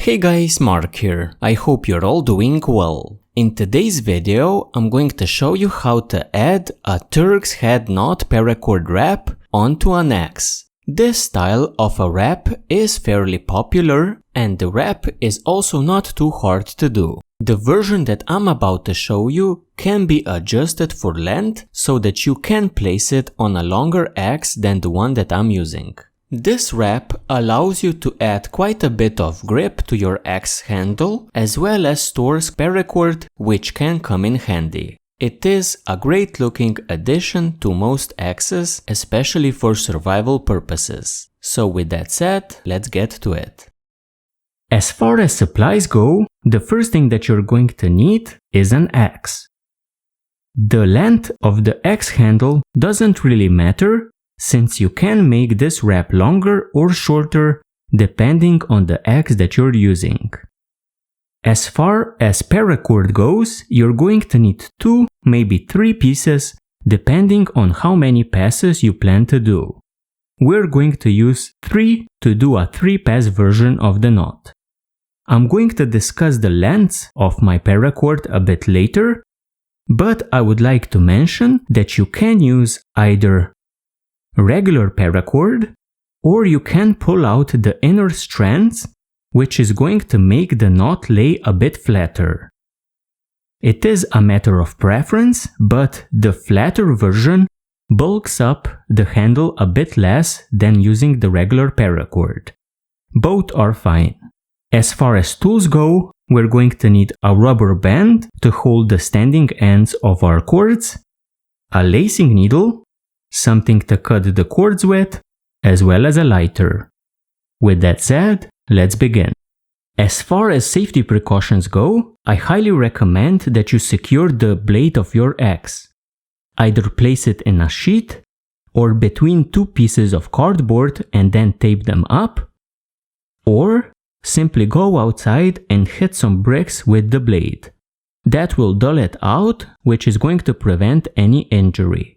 Hey guys, Mark here. I hope you're all doing well. In today's video, I'm going to show you how to add a Turk's head knot paracord wrap onto an axe. This style of a wrap is fairly popular, and the wrap is also not too hard to do. The version that I'm about to show you can be adjusted for length so that you can place it on a longer axe than the one that I'm using. This wrap allows you to add quite a bit of grip to your axe handle, as well as stores paracord, which can come in handy. It is a great looking addition to most axes, especially for survival purposes. So with that said, let's get to it. As far as supplies go, the first thing that you're going to need is an axe. The length of the axe handle doesn't really matter, since you can make this wrap longer or shorter depending on the axe that you're using. As far as paracord goes, you're going to need 2, maybe 3 pieces depending on how many passes you plan to do. We're going to use 3 to do a 3-pass version of the knot. I'm going to discuss the lengths of my paracord a bit later, but I would like to mention that you can use either regular paracord, or you can pull out the inner strands, which is going to make the knot lay a bit flatter. It is a matter of preference, but the flatter version bulks up the handle a bit less than using the regular paracord. Both are fine. As far as tools go, we're going to need a rubber band to hold the standing ends of our chords, a lacing needle, something to cut the chords with, as well as a lighter. With that said, let's begin. As far as safety precautions go, I highly recommend that you secure the blade of your axe. Either place it in a sheet, or between 2 pieces of cardboard and then tape them up, or simply go outside and hit some bricks with the blade. That will dull it out, which is going to prevent any injury.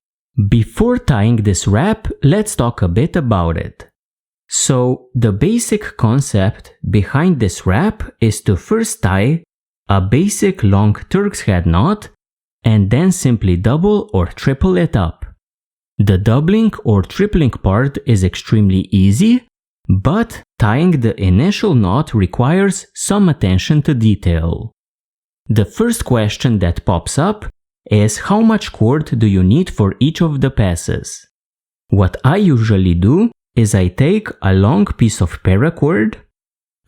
Before tying this wrap, let's talk a bit about it. So, the basic concept behind this wrap is to first tie a basic long Turk's head knot and then simply double or triple it up. The doubling or tripling part is extremely easy, but tying the initial knot requires some attention to detail. The first question that pops up is how much cord do you need for each of the passes? What I usually do is I take a long piece of paracord,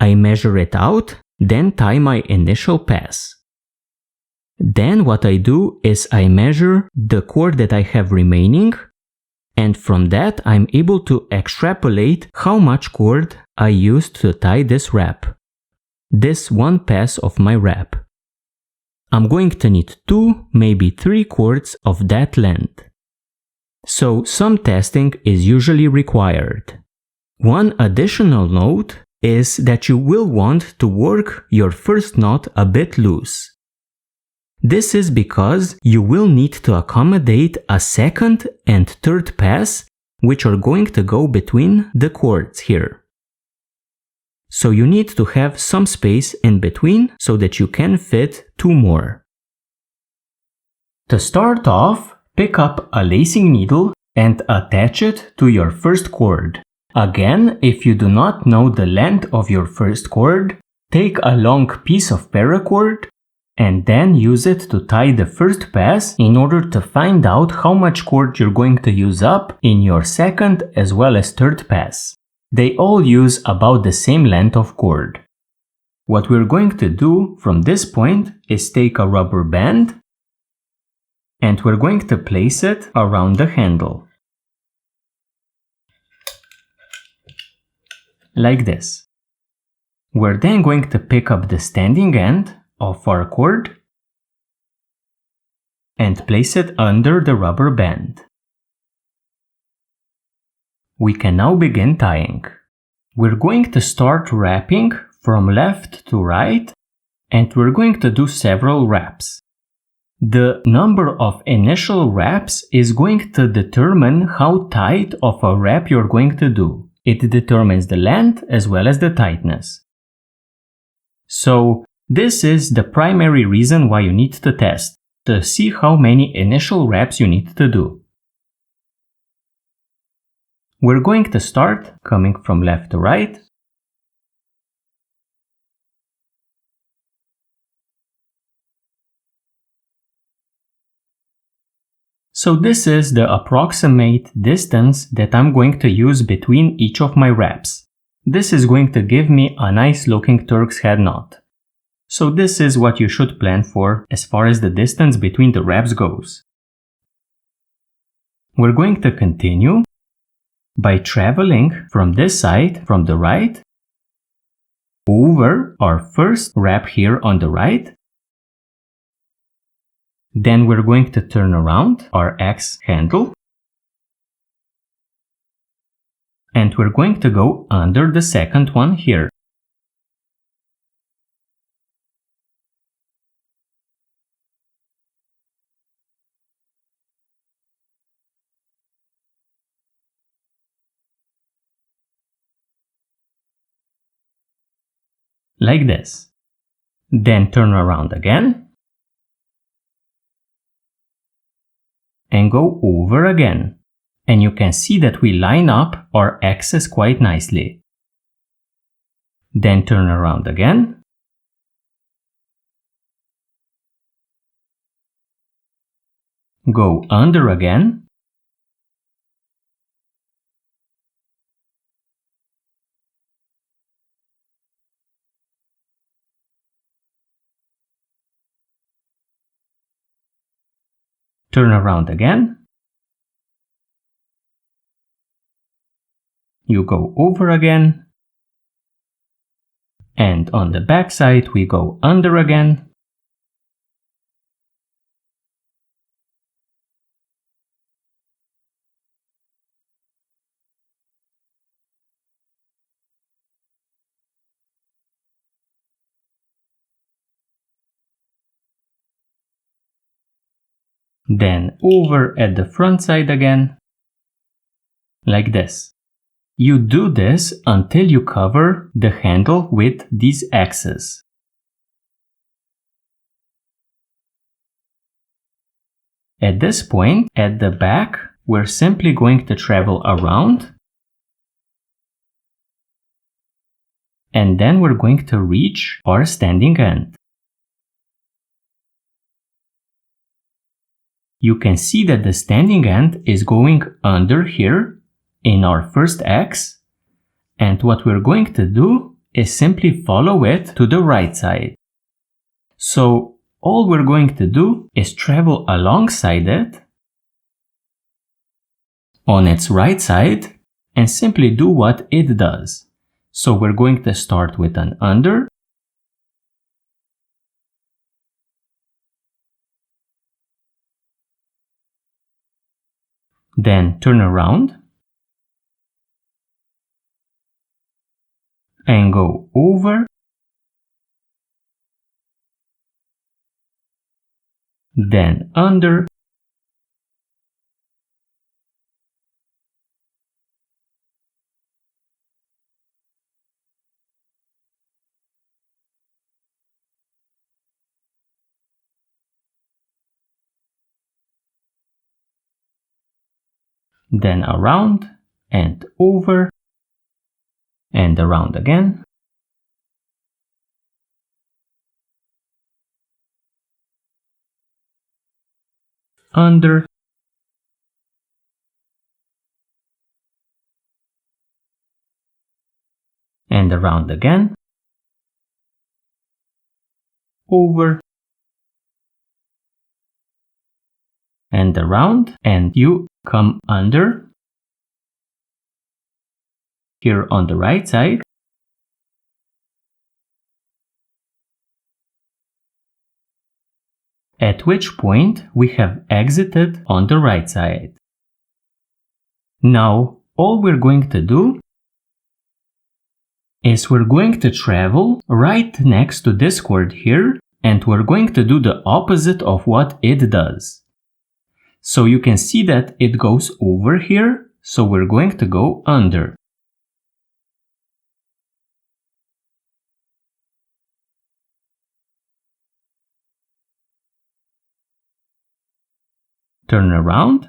I measure it out, then tie my initial pass. Then what I do is I measure the cord that I have remaining, and from that I'm able to extrapolate how much cord I used to tie this wrap. This one pass of my wrap. I'm going to need 2, maybe 3 chords of that length. So some testing is usually required. One additional note is that you will want to work your first knot a bit loose. This is because you will need to accommodate a second and third pass, which are going to go between the chords here. So you need to have some space in between so that you can fit 2 more. To start off, pick up a lacing needle and attach it to your first cord. Again, if you do not know the length of your first cord, take a long piece of paracord and then use it to tie the first pass in order to find out how much cord you're going to use up in your second as well as third pass. They all use about the same length of cord. What we're going to do from this point is take a rubber band and we're going to place it around the handle. Like this. We're then going to pick up the standing end of our cord and place it under the rubber band. We can now begin tying. We're going to start wrapping from left to right, and we're going to do several wraps. The number of initial wraps is going to determine how tight of a wrap you're going to do. It determines the length as well as the tightness. So this is the primary reason why you need to test, to see how many initial reps you need to do. We're going to start coming from left to right. So this is the approximate distance that I'm going to use between each of my reps. This is going to give me a nice looking Turk's head knot. So this is what you should plan for as far as the distance between the reps goes. We're going to continue by traveling from this side, from the right, over our first rep here on the right. Then we're going to turn around our X handle. And we're going to go under the second one here. Like this. Then turn around again. And go over again. And you can see that we line up our X's quite nicely. Then turn around again. Go under again. Turn around again. You go over again. And on the back side we go under again. Then over at the front side again, like this. You do this until you cover the handle with these X's. At this point, at the back, we're simply going to travel around, and then we're going to reach our standing end. You can see that the standing end is going under here in our first X, and what we're going to do is simply follow it to the right side. So all we're going to do is travel alongside it on its right side and simply do what it does. So we're going to start with an under, then turn around and go over, then under, then around and over and around again. Under, and around again, over, and around, and you come under here on the right side, at which point we have exited on the right side. Now all we're going to do is we're going to travel right next to this chord here, and we're going to do the opposite of what it does. So you can see that it goes over here, so we're going to go under. turn around,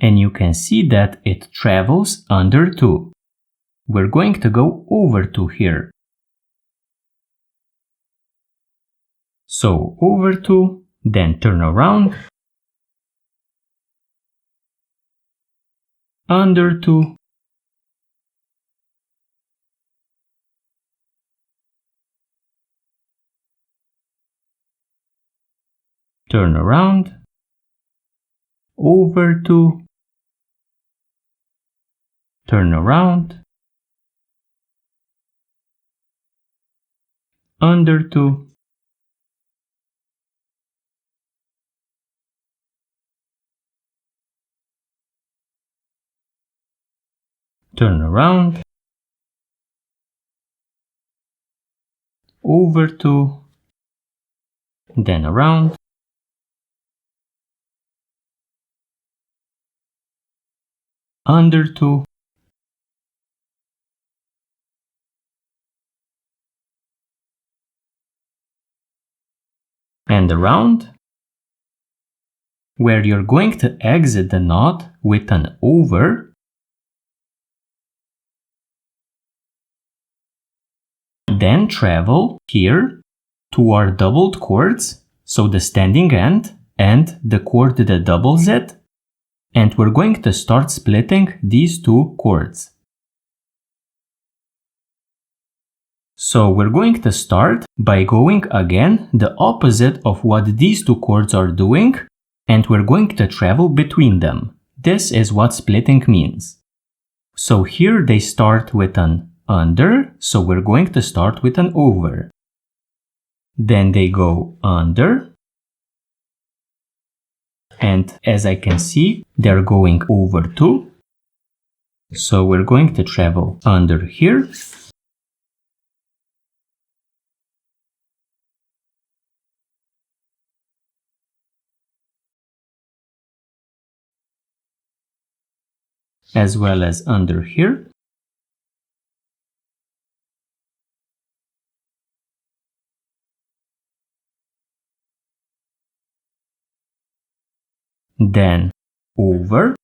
and you can see that it travels under 2. We're going to go over 2 here. So over 2, then turn around, under 2, turn around, over 2, turn around, under 2, turn around, over 2, then around, under 2, and around, where you're going to exit the knot with an over, then travel here to our doubled chords, so the standing end and the chord that doubles it, and we're going to start splitting these two chords. So we're going to start by going again the opposite of what these two chords are doing, and we're going to travel between them. This is what splitting means. So here they start with an under, so we're going to start with an over. Then they go under, and as I can see, they're going over 2. So we're going to travel under here, as well as under here. Then over,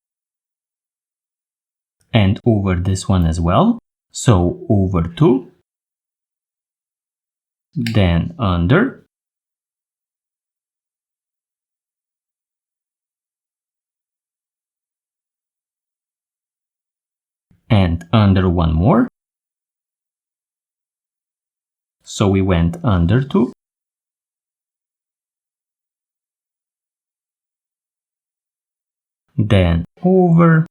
and over this one as well. So over 2, then under, and under one more. So we went under 2, then over,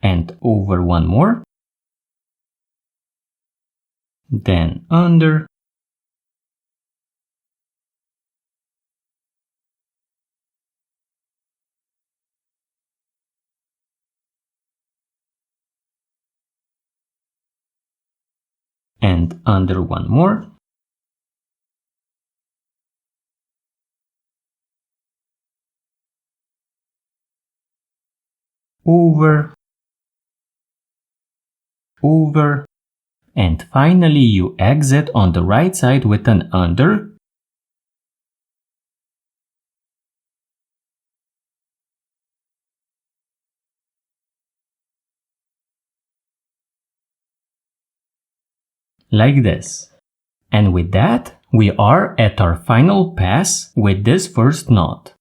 and over one more, then under, and under one more, over, over, and finally you exit on the right side with an under, like this. And with that, we are at our final pass with this first knot.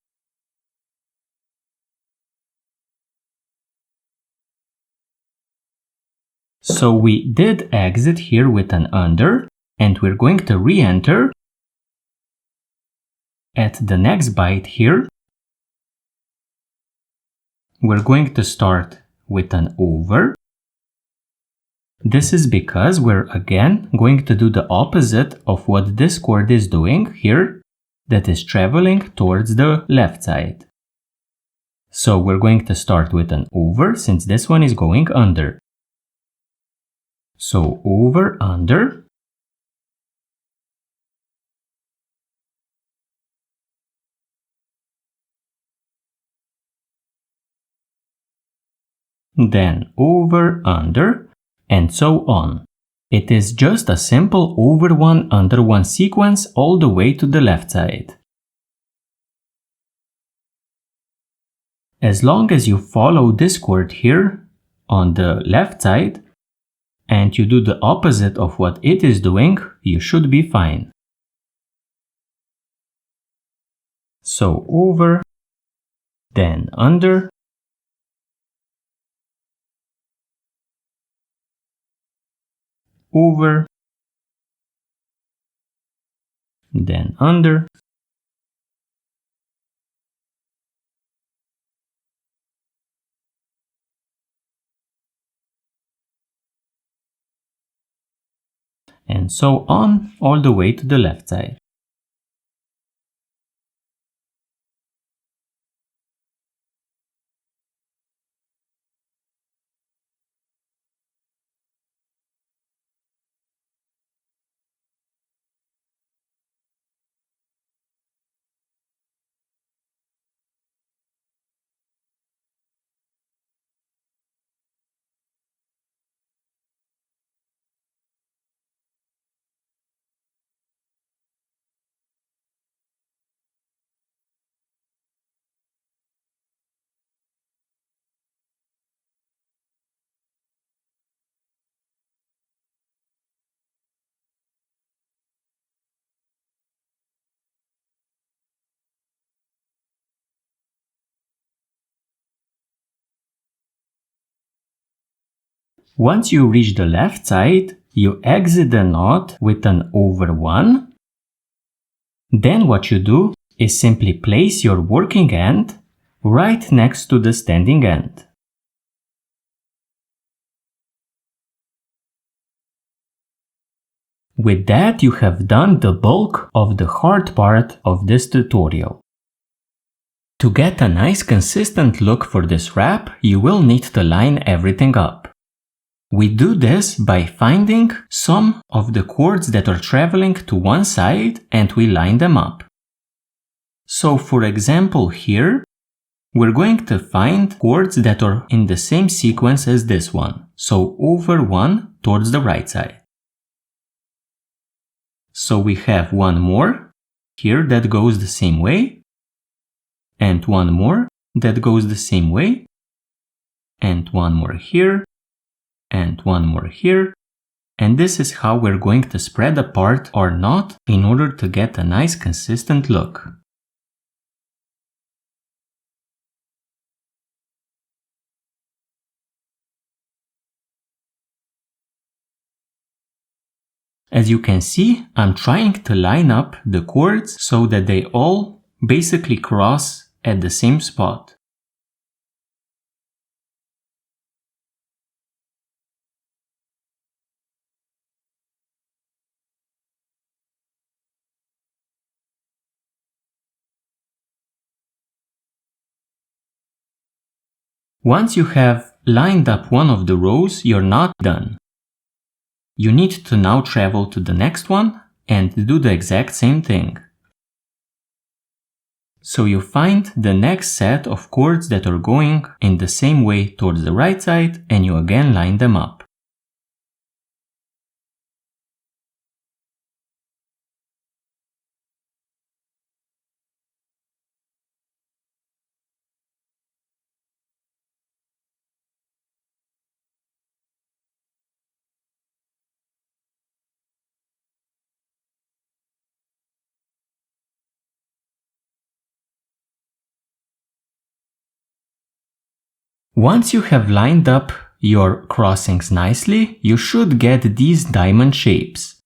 So we did exit here with an under, and we're going to re-enter at the next bight here. We're going to start with an over. This is because we're again going to do the opposite of what this chord is doing here, that is traveling towards the left side. So we're going to start with an over since this one is going under. So over, under, then over, under, and so on. It is just a simple over one, under one sequence all the way to the left side. As long as you follow this chord here on the left side and you do the opposite of what it is doing, you should be fine. So over, then under, over, then under, and so on all the way to the left side. Once you reach the left side, you exit the knot with an over 1. Then what you do is simply place your working end right next to the standing end. With that, you have done the bulk of the hard part of this tutorial. To get a nice consistent look for this wrap, you will need to line everything up. We do this by finding some of the chords that are traveling to one side and we line them up. So for example here, we're going to find chords that are in the same sequence as this one. So over 1 towards the right side. So we have one more here that goes the same way, and one more that goes the same way, and one more here, and one more here, and this is how we're going to spread apart our knot in order to get a nice consistent look. As you can see, I'm trying to line up the chords so that they all basically cross at the same spot. Once you have lined up one of the rows, you're not done. You need to now travel to the next one and do the exact same thing. So you find the next set of chords that are going in the same way towards the right side and you again line them up. Once you have lined up your crossings nicely, you should get these diamond shapes.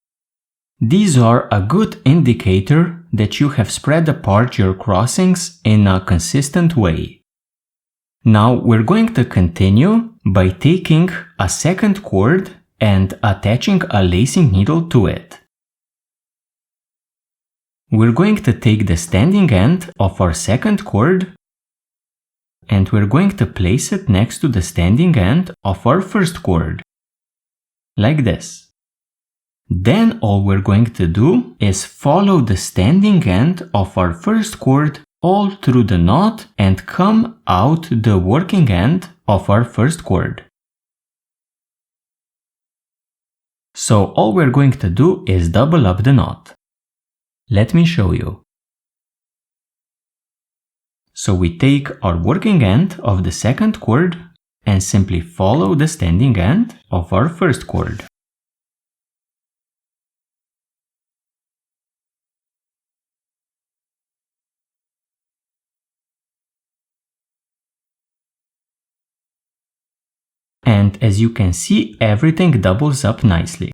These are a good indicator that you have spread apart your crossings in a consistent way. Now we're going to continue by taking a second chord and attaching a lacing needle to it. We're going to take the standing end of our second chord and we're going to place it next to the standing end of our first chord, like this. Then all we're going to do is follow the standing end of our first chord all through the knot and come out the working end of our first chord. So all we're going to do is double up the knot. Let me show you. So we take our working end of the second chord and simply follow the standing end of our first chord. And as you can see, everything doubles up nicely.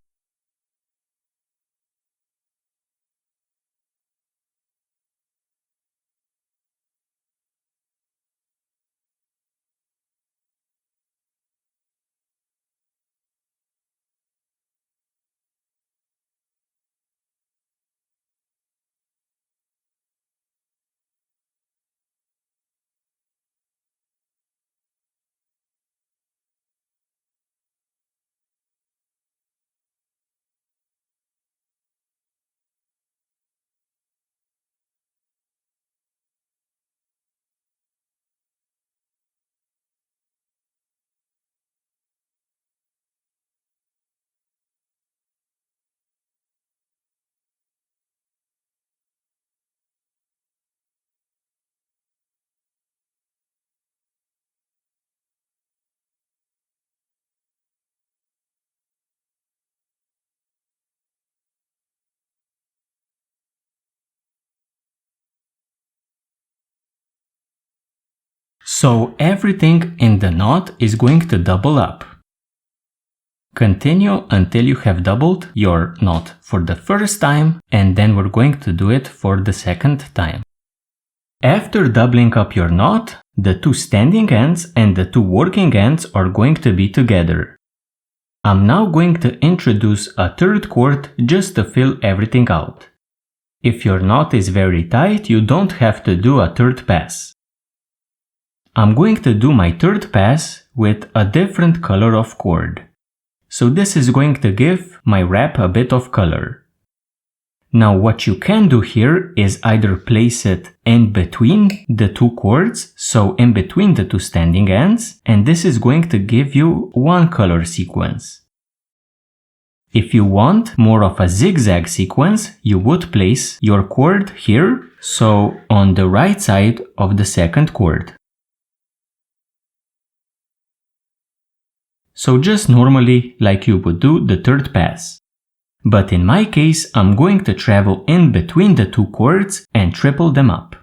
So everything in the knot is going to double up. Continue until you have doubled your knot for the first time, and then we're going to do it for the second time. After doubling up your knot, the two standing ends and the two working ends are going to be together. I'm now going to introduce a third chord just to fill everything out. If your knot is very tight, you don't have to do a third pass. I'm going to do my third pass with a different color of chord. So this is going to give my rap a bit of color. Now what you can do here is either place it in between the two chords, so in between the two standing ends, and this is going to give you one color sequence. If you want more of a zigzag sequence, you would place your chord here, so on the right side of the second chord. So just normally like you would do the third pass. But in my case, I'm going to travel in between the two chords and triple them up.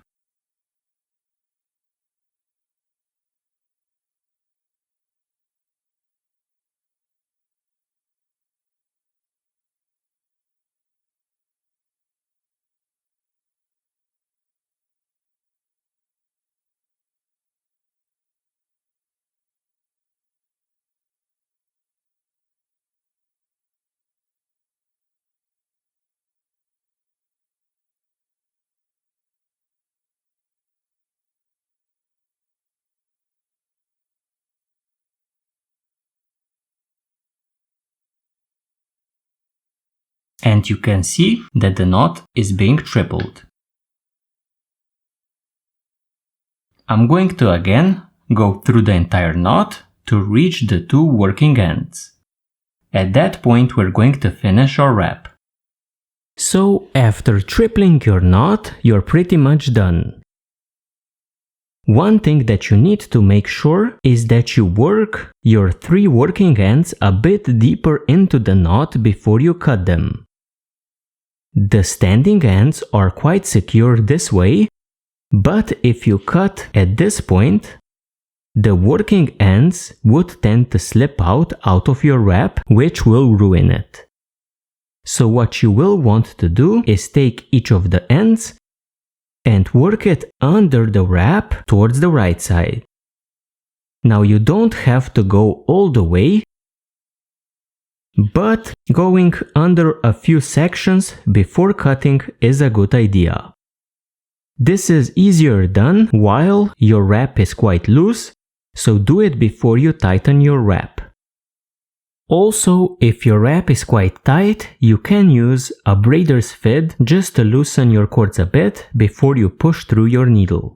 And you can see that the knot is being tripled. I'm going to again go through the entire knot to reach the two working ends. At that point, we're going to finish our wrap. So after tripling your knot, you're pretty much done. One thing that you need to make sure is that you work your three working ends a bit deeper into the knot before you cut them. The standing ends are quite secure this way, but if you cut at this point, the working ends would tend to slip out of your wrap, which will ruin it. So what you will want to do is take each of the ends and work it under the wrap towards the right side. Now you don't have to go all the way, but going under a few sections before cutting is a good idea. This is easier done while your wrap is quite loose, so do it before you tighten your wrap. Also, if your wrap is quite tight, you can use a braider's fid just to loosen your cords a bit before you push through your needle.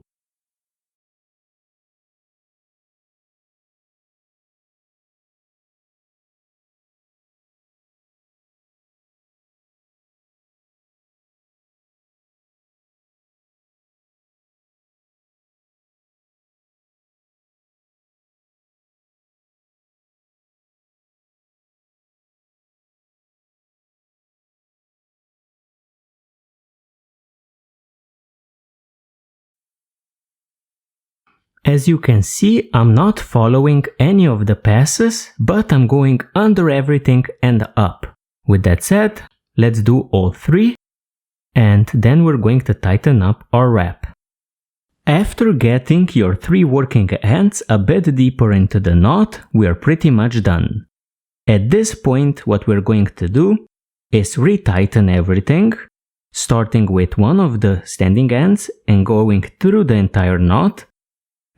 As you can see, I'm not following any of the passes, but I'm going under everything and up. With that said, let's do all three, and then we're going to tighten up our wrap. After getting your 3 working ends a bit deeper into the knot, we are pretty much done. At this point, what we're going to do is retighten everything, starting with one of the standing ends and going through the entire knot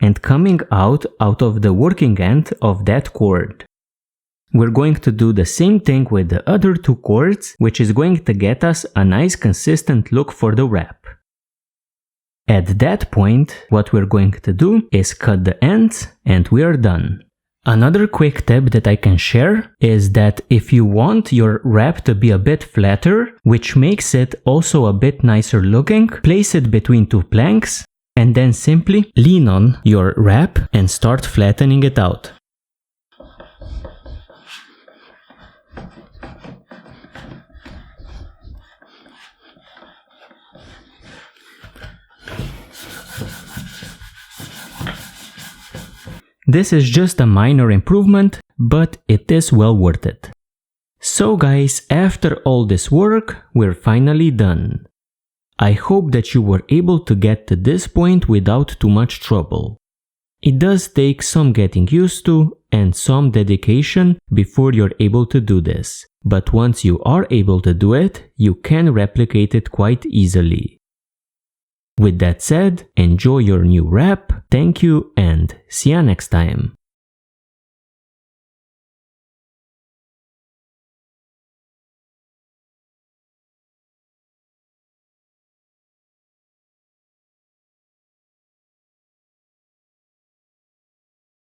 and coming out of the working end of that chord. We're going to do the same thing with the other 2 chords, which is going to get us a nice consistent look for the wrap. At that point, what we're going to do is cut the ends and we are done. Another quick tip that I can share is that if you want your wrap to be a bit flatter, which makes it also a bit nicer looking, place it between 2 planks and then simply lean on your wrap and start flattening it out. This is just a minor improvement, but it is well worth it. So guys, after all this work, we're finally done. I hope that you were able to get to this point without too much trouble. It does take some getting used to and some dedication before you're able to do this, but once you are able to do it, you can replicate it quite easily. With that said, enjoy your new wrap, thank you, and see ya next time.